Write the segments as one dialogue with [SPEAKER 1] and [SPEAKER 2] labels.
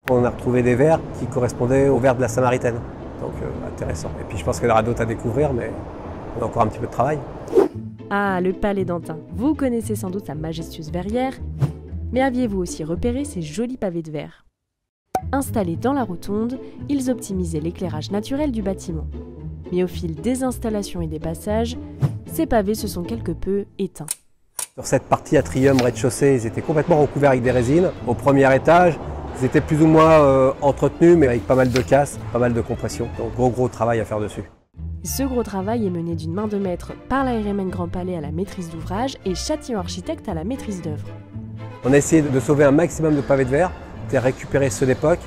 [SPEAKER 1] On a retrouvé des verres qui correspondaient aux verres de la Samaritaine. Donc intéressant. Et puis je pense qu'il y en aura d'autres à découvrir, mais on a encore un petit peu de travail.
[SPEAKER 2] Ah, le Palais d'Antin. Vous connaissez sans doute sa majestueuse verrière, mais aviez-vous aussi repéré ces jolis pavés de verre? Installés dans la rotonde, ils optimisaient l'éclairage naturel du bâtiment. Mais au fil des installations et des passages, ces pavés se sont quelque peu éteints.
[SPEAKER 1] Sur cette partie atrium rez-de-chaussée, ils étaient complètement recouverts avec des résines. Au premier étage, ils étaient plus ou moins entretenus, mais avec pas mal de casse, pas mal de compression. Donc gros travail à faire dessus.
[SPEAKER 2] Ce gros travail est mené d'une main de maître par la RMN Grand Palais à la maîtrise d'ouvrage et Châtillon Architecte à la maîtrise d'œuvre.
[SPEAKER 1] On a essayé de sauver un maximum de pavés de verre, de récupérer ceux d'époque,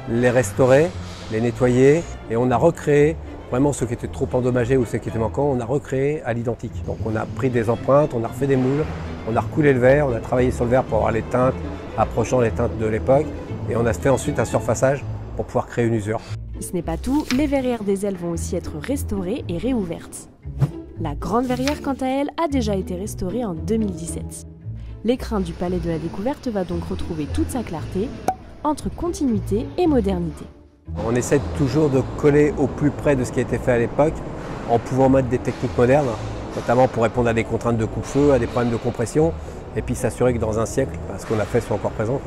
[SPEAKER 1] les restaurer, les nettoyer, et on a recréé vraiment ceux qui étaient trop endommagés ou ceux qui étaient manquants, on a recréé à l'identique. Donc on a pris des empreintes, on a refait des moules, on a recoulé le verre, on a travaillé sur le verre pour avoir les teintes, approchant les teintes de l'époque, et on a fait ensuite un surfaçage pour pouvoir créer une usure.
[SPEAKER 2] Ce n'est pas tout, les verrières des ailes vont aussi être restaurées et réouvertes. La grande verrière, quant à elle, a déjà été restaurée en 2017. L'écrin du Palais de la Découverte va donc retrouver toute sa clarté, entre continuité et modernité.
[SPEAKER 1] On essaie toujours de coller au plus près de ce qui a été fait à l'époque, en pouvant mettre des techniques modernes, notamment pour répondre à des contraintes de coupe-feu, à des problèmes de compression, et puis s'assurer que dans un siècle, ce qu'on a fait soit encore présent.